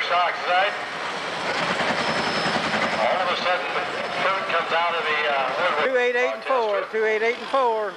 shock side. All of a sudden, Kurt comes out of the 288 and 4. 288 and 4.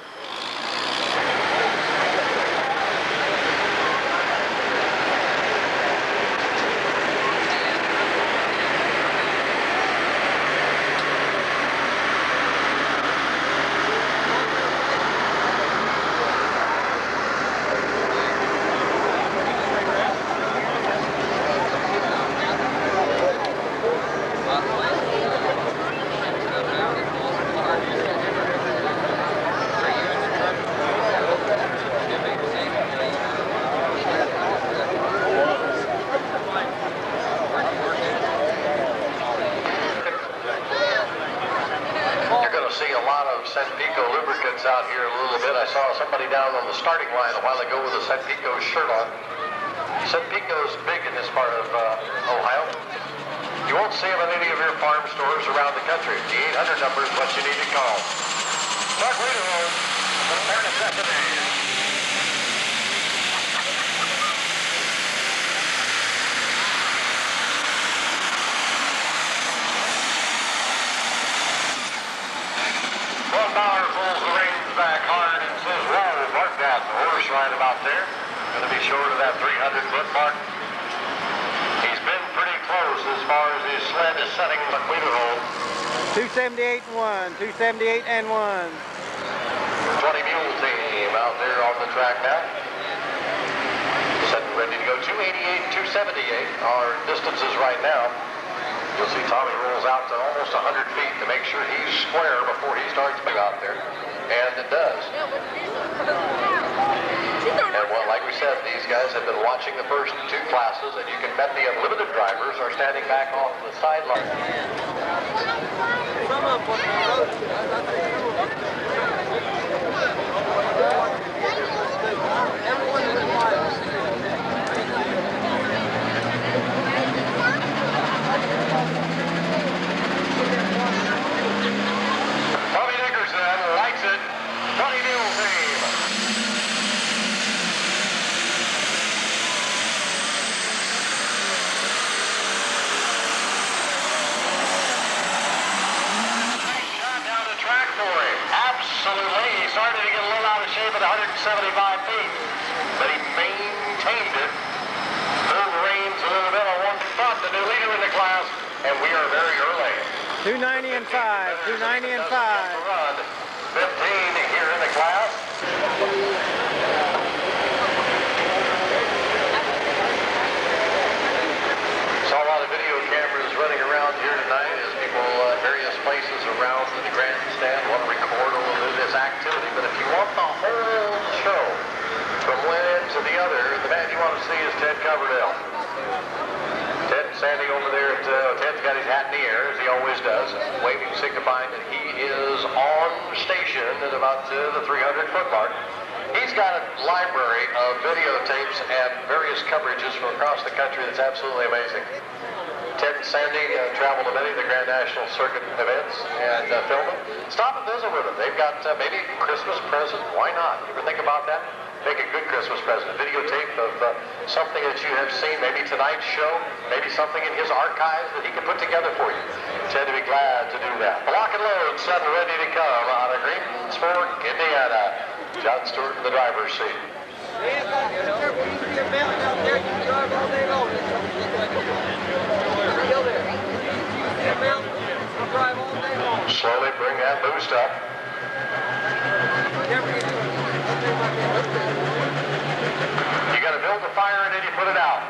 Out here a little bit. I saw somebody down on the starting line a while ago with a Ntpa shirt on. Ntpa's big in this part of Ohio. You won't see them in any of your farm stores around the country. The 800 number is what you need to call. Chuck Leaderwood, the third and second days. Bauer pulls the reins back hard and says, whoa, mark that horse right about there. Going to be short of that 300-foot mark. He's been pretty close as far as his sled is setting the leader hole. 278 and 1. 278 and 1. 20 mule team out there on the track now. Setting ready to go. 288 and 278 are distances right now. You'll see Tommy rolls out to almost 100 feet to make sure he's square before he starts out there. And it does. And well, like we said, these guys have been watching the first two classes, and you can bet the unlimited drivers are standing back off the sideline. Dickerson lights it. 20 mule team. Shot down the track for him. Absolutely. He started to get a little out of shape at 175 feet, but he maintained it. Pulled the reins a little bit on one front, the new leader in the class, and we are very early. 290 and 5. 290 and 5. 15 here in the class. Saw a lot of video cameras running around here tonight as people at various places around the grandstand want to record a little bit of this activity. But if you want the whole show from one end to the other, the man you want to see is Ted Coverdale. Ted standing over there at, Ted's got his hat in the air, as he always does, waving, signifying that he is on station at about the 300-foot mark. He's got a library of videotapes and various coverages from across the country that's absolutely amazing. Ted and Sandy travel to many of the Grand National Circuit events and film them. Stop and visit with them. They've got maybe a Christmas present. Why not? You ever think about that? Make a good Christmas present. A videotape of something that you have seen, maybe tonight's show, maybe something in his archives that he can put together for you. Ted would be glad to do that. Lock and load, set and ready to come out of Greensburg, Indiana. John Stewart in the driver's seat. Slowly bring that boost up. You got to build the fire and then you put it out.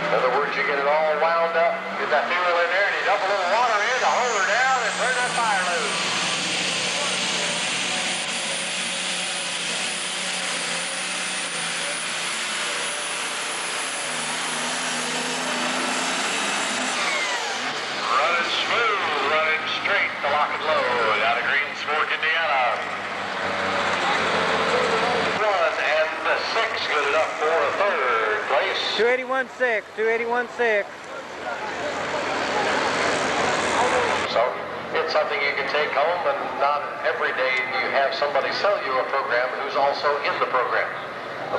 In other words, you get it all wound up, get that fuel in there, and you dump a little water in to hold her down and turn that fire loose. Running smooth, running straight, the lock and load out of Greensburg, Indiana. 6 good enough for a third place. 281.6. 281.6. So it's something you can take home, and not every day do you have somebody sell you a program who's also in the program.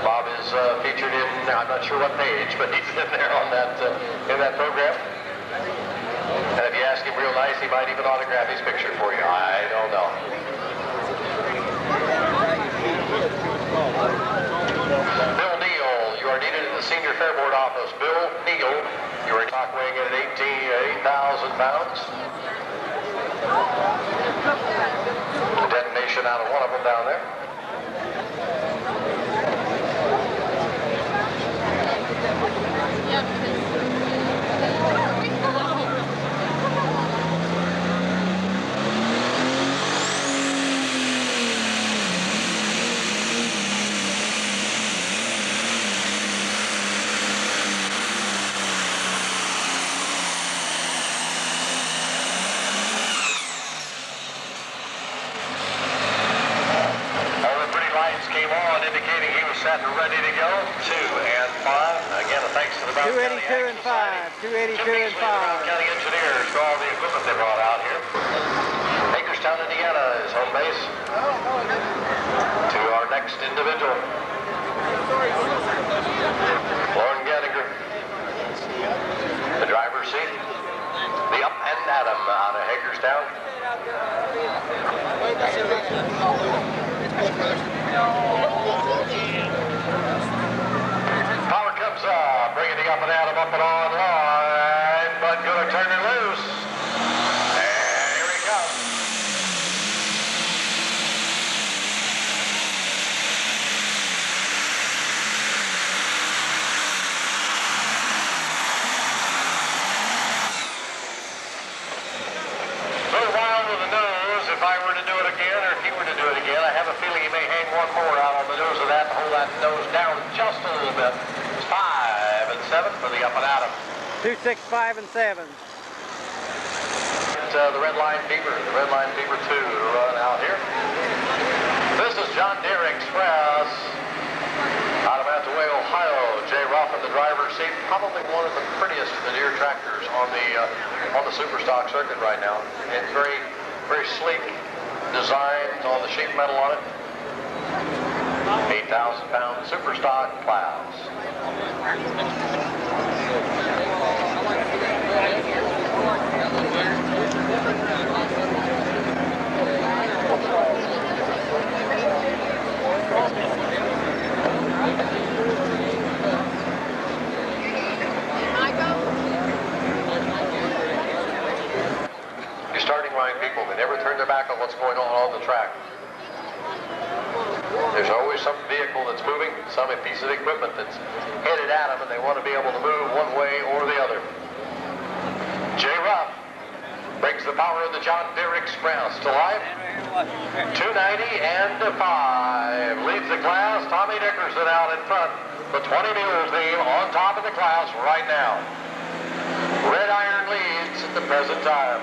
Bob is featured in, I'm not sure what page, but he's in there on that in that program. And if you ask him real nice, he might even autograph his picture for you. I don't know. Bill Neal, you are needed in the Senior Fair Board office. Bill Neal, you are clock weighing in at 8,000 pounds. The detonation out of one of them down there. Came on, indicating he was set and ready to go. 2 and 5. Again, a thanks to the Brown 282 and 5. 282 and 5. Brown County engineers for all the equipment they brought out here. Hagerstown, Indiana is home base. To our next individual, Lauren Gettinger, the driver's seat. The Up and Adam out of Hagerstown. Power comes up, bringing the Up and Adam up and online, but gonna turn it loose. And here he comes. A little wild with the nose. If I were to do it again, or if he were to do it again, I have a feeling he may hang one more out on the nose of that and hold that nose down just a little bit. It's 5 and 7 for the Up and Adam. 2, 6, 5 and 7. The Red Line Fever 2 to run out here. This is John Deere Express out of Ntpa, Ohio. Jay Ruff in the driver's seat. Probably one of the prettiest of the Deere tractors on the Superstock circuit right now. It's very, very sleek design on the sheet metal on it. 8,000 pound Superstock plows. Your starting line people, they never turn their back on what's going on the track. There's always some vehicle that's moving, some piece of equipment that's headed at them, and they want to be able to move one way or the other. Jay Ruff brings the power of the John Deere Express to life. 290 and 5. Leads the class. Tommy Dickerson out in front. The 20 Mules team on top of the class right now. Red Iron leads at the present time.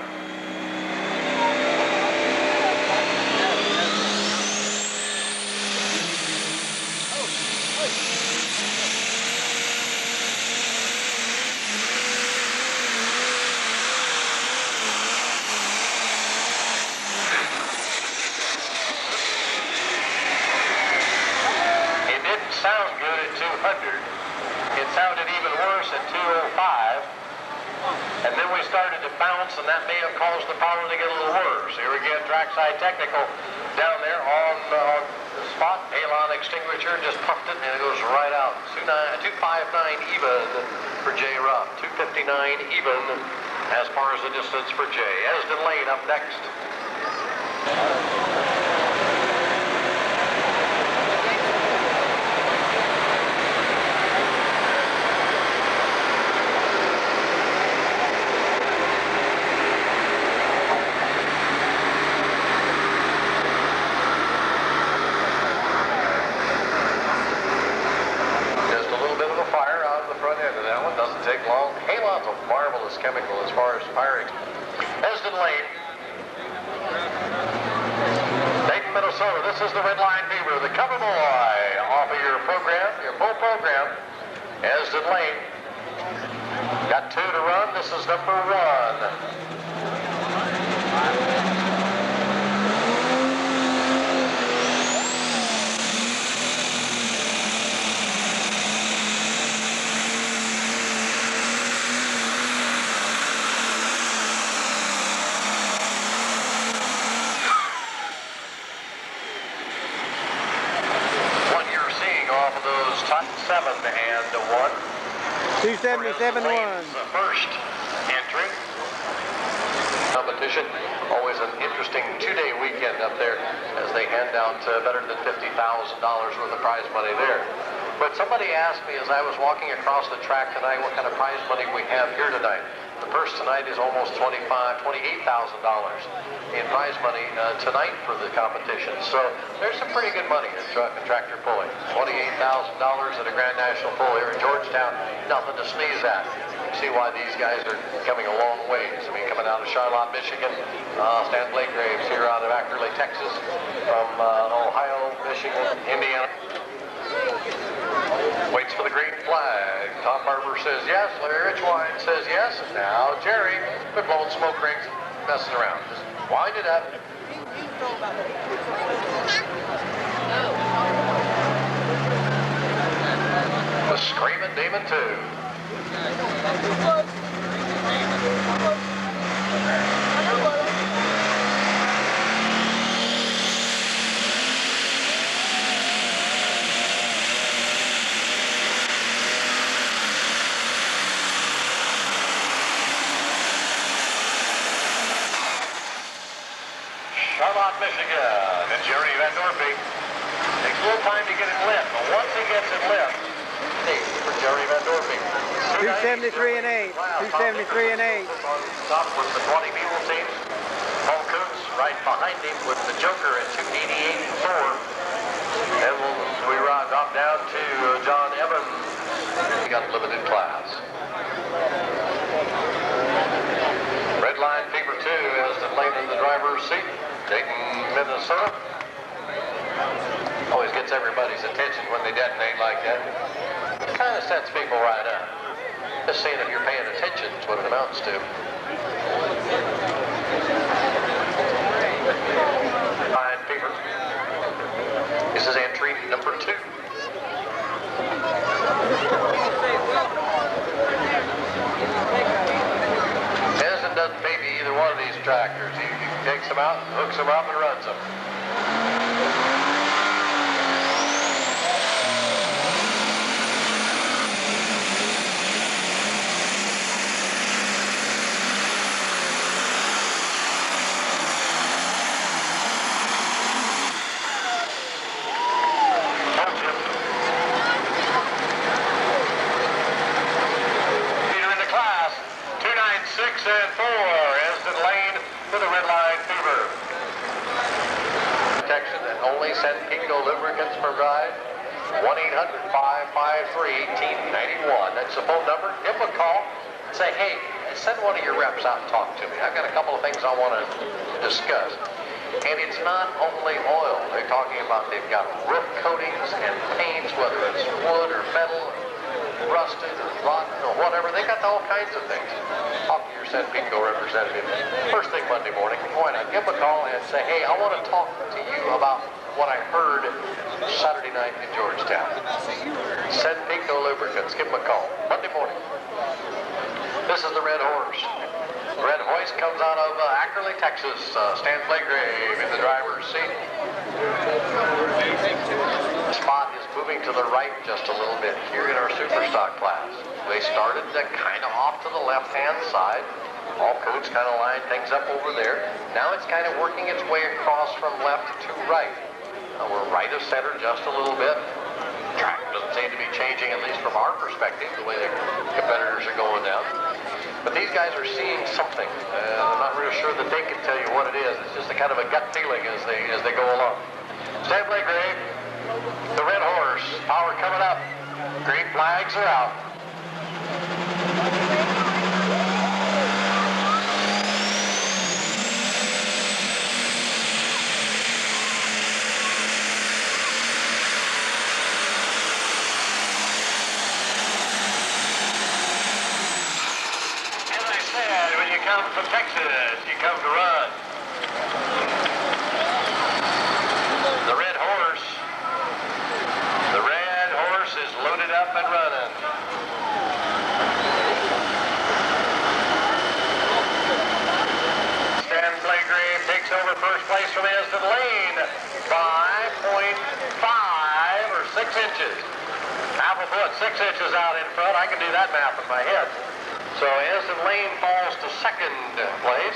Sound good at 200. It sounded even worse at 205. And then we started to bounce, and that may have caused the power to get a little worse. Here again, trackside technical down there on the spot. Halon extinguisher just puffed it, and it goes right out. 259 even for Jay Ruff. 259 even as far as the distance for Jay. Esden Lehn up next. Take long. Halon's a marvelous chemical as far as firing. Esden Lehn. Dayton, Minnesota. This is the Red Line Fever, the cover boy off of your program, your full program. Esden Lehn. Got 2 to run. This is number 1. 277.1. First entry. Competition, always an interesting two-day weekend up there as they hand out better than $50,000 worth of prize money there. But somebody asked me as I was walking across the track tonight what kind of prize money we have here tonight. The purse tonight is almost $28,000 in prize money tonight for the competition. So there's some pretty good money in truck and tractor pulling. $28,000 at a Grand National Pull here in Georgetown, nothing to sneeze at. You can see why these guys are coming a long ways. I mean, coming out of Charlotte, Michigan, Stan Blagrave's here out of Ackerley, Texas, from Ohio, Michigan, Indiana. Waits for the green flag. Tom Barber says yes. Larry Richwine says yes. And now Jerry, quit blowing smoke rings, messing around. Just wind it up. The Screaming Demon 2. Charlotte, Michigan, and Jerry Van Dorpy. Takes a little time to get it lit, but once he gets it lit, for Jerry Van Dorpy. 273 and 8. 273 and 8. On top with the 20 Mule team. Paul Coons right behind him with the Joker at 288 and 4. And we drop down to John Evans. He got limited class. Red Line Fever 2 is the plane in the driver's seat. Dayton, Minnesota. Always gets everybody's attention when they detonate like that. It kind of sets people right up. Just seeing if you're paying attention is what it amounts to. Line Fever. This is entry number 2. Edison doesn't baby either one of these tractors. He takes them out, hooks them up, and runs them. And 4, Lehn for the Red Line Fever. Protection that only San Pico Lubricants provide. 1-800-553-1891. That's the phone number. Give them a call. Say, hey, send one of your reps out and talk to me. I've got a couple of things I want to discuss. And it's not only oil. They're talking about they've got roof coatings and paints, whether it's wood or metal, rusted or rotten or whatever. They got all kinds of things. Talk to your San Pico representative first thing Monday morning. Why not? Give them a call and say, hey, I want to talk to you about what I heard Saturday night in Georgetown. San Pico Lubricants. Give them a call Monday morning. This is the Red Horse. Red Horse comes out of Ackerley, Texas. Stan Blagrave in the driver's seat. The spot is moving to the right just a little bit here in our Superstock class. They started kind of off to the left-hand side. All codes kind of lined things up over there. Now it's kind of working its way across from left to right. We're right of center just a little bit. Track doesn't seem to be changing, at least from our perspective, the way the competitors are going down. But these guys are seeing something. I'm not really sure that they can tell you what it is. It's just a kind of a gut feeling as they go along. Stan Blagrave, the Red Horse, power coming up. Green flags are out. When you come from Texas, you come to run. The Red Horse is loaded up and running. Stan Blagrave takes over first place from Lehn by 0.5 or 6 inches. half a foot, 6 inches out in front. I can do that math in my head. So Lehn falls to second place.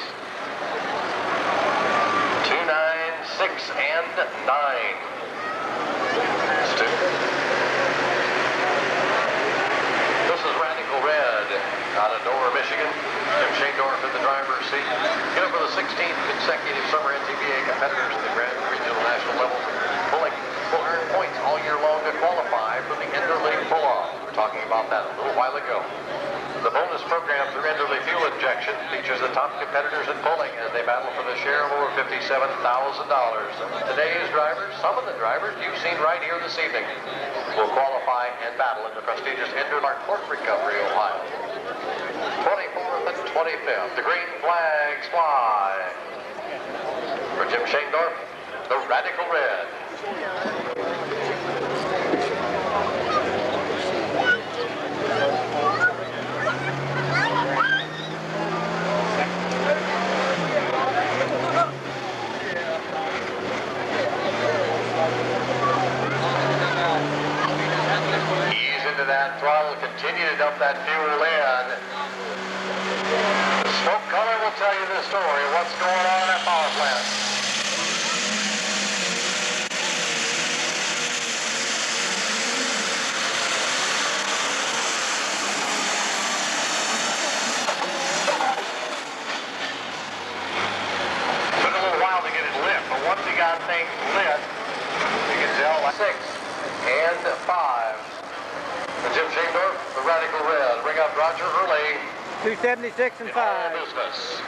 2, 9, 6, and 9. This is Radical Red out of Dover, Michigan. Jim Shaindorf in the driver's seat. Here for the 16th consecutive summer Ntpa competitors in the grand regional national level. Pulling will earn points all year long to qualify for the Interleague pull-off. We were talking about that a little while ago. The bonus program through Interleague fuel injection features the top competitors in pulling as they battle for the share of over $57,000. Today's drivers, some of the drivers you've seen right here this evening, will qualify and battle in the prestigious Interleague Court Recovery, Ohio. 24th and 25th, the green flags fly. For Jim Shaindorf, the Radical Red. Ease into that throttle, continue to dump that fuel in. The smoke color will tell you the story of what's going on in that power plant. Took a little while to get it lit, but once he got things lit, you can tell 6 and 5. And Jim Shaindorf, the Radical Red. Bring up Roger Hurley. 276 and 5. Business.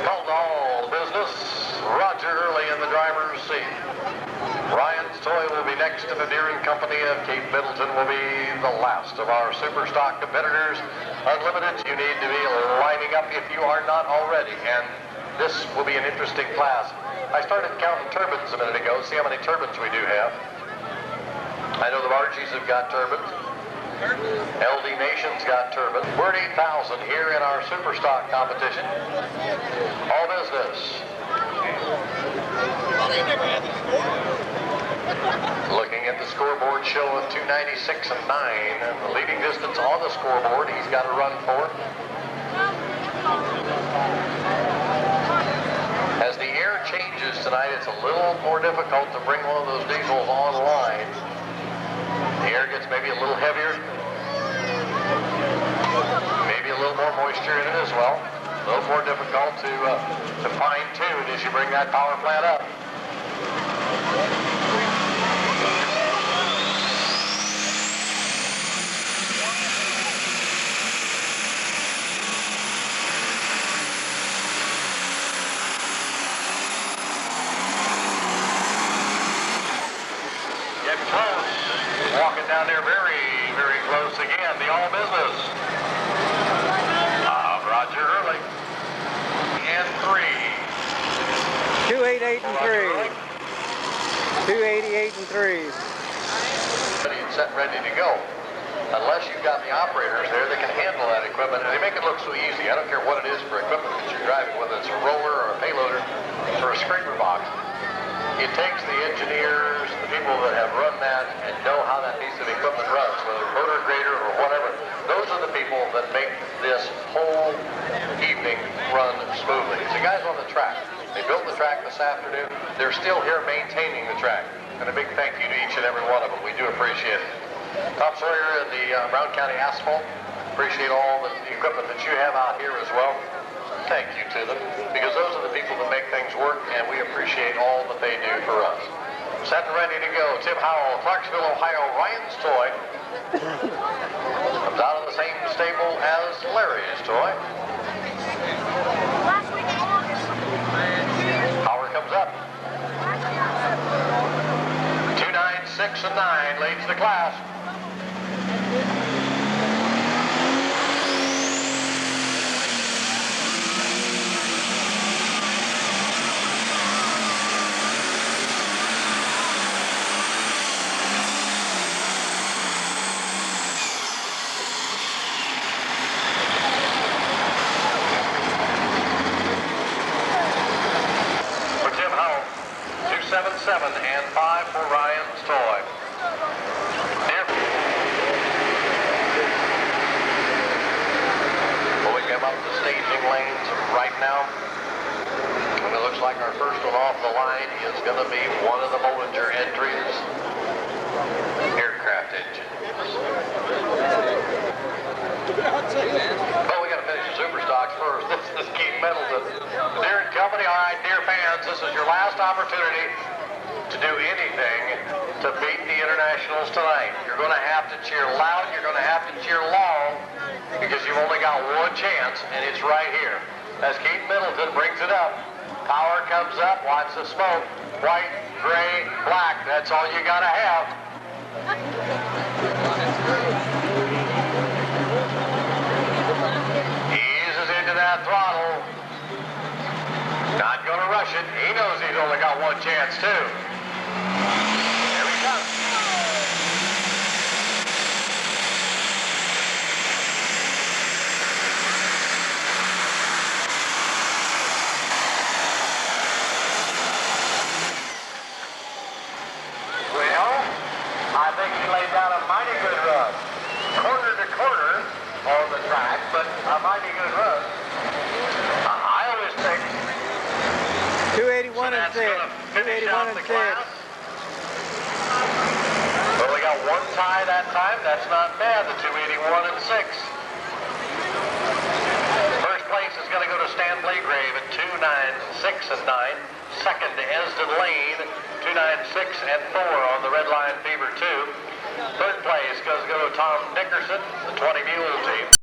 Called all business. Roger Hurley in the driver's seat. Ryan's Toy will be next to the Deering Company of Cape Middleton will be the last of our super stock competitors. Unlimited, you need to be lining up if you are not already, and this will be an interesting class. I started counting turbines a minute ago, see how many turbines we do have. I know the Margies have got turbines. LD Nation's got turbines. We're at 8,000 here in our super stock competition. All business. Well, they never had the score. Looking at the scoreboard showing 296 and 9, and the leading distance on the scoreboard he's got to run for. As the air changes tonight, it's a little more difficult to bring one of those diesels online. The air gets maybe a little heavier, maybe a little more moisture in it as well. A little more difficult to fine-tune as you bring that power plant up. Walking down there very, very close again. The all business. Roger Hurley. And 3. 288 and 3. 288 and 3. Set ready to go. Unless you've got the operators there that can handle that equipment, and they make it look so easy. I don't care what it is for equipment that you're driving, whether it's a roller or a payloader or a scraper box. It takes the engineers, the people that have run that and know how that piece of equipment runs, whether motor grader or whatever. Those are the people that make this whole evening run smoothly. It's the guys on the track. They built the track this afternoon. They're still here maintaining the track. And a big thank you to each and every one of them. We do appreciate it. Tom Sawyer and the Brown County Asphalt, appreciate all the equipment that you have out here as well. Thank you to them, because those are the people that make things work, and we appreciate all that they do for us. Set and ready to go. Tim Howell, Clarksville, Ohio. Ryan's Toy comes out of the same stable as Larry's Toy. Power comes up. 2, 9, 6, and 9 leads the class. 277 and 5 for Ryan's Toy. Pulling them up the staging lanes right now. And it looks like our first one off the line is going to be one of the Bollinger entries. Aircraft engines. Well, we got to finish the super stocks first. This is Keith Middleton. Deere and Company. All right, Deere fans, this is your last opportunity to do anything to beat the Internationals tonight. You're going to have to cheer loud. You're going to have to cheer long because you've only got one chance, and it's right here. As Keith Middleton brings it up, power comes up. Watch the smoke. White, gray, black. That's all you got to have. Eases into that throttle. Not going to rush it. He knows he's only got one chance, too. Here he comes. Well, I think he laid down a mighty good run. Corner to corner on the track, but a mighty good run. I always think 281 and 6. 281 and 6. Well, we got one tie that time. That's not bad, the 281 and 6. First place is going to go to Stan Blagrave at 296 and 9. Second to Lehn, 296 and 4 on the Red Line Fever 2. Third place goes to Tom Dickerson, the 20 Mule team.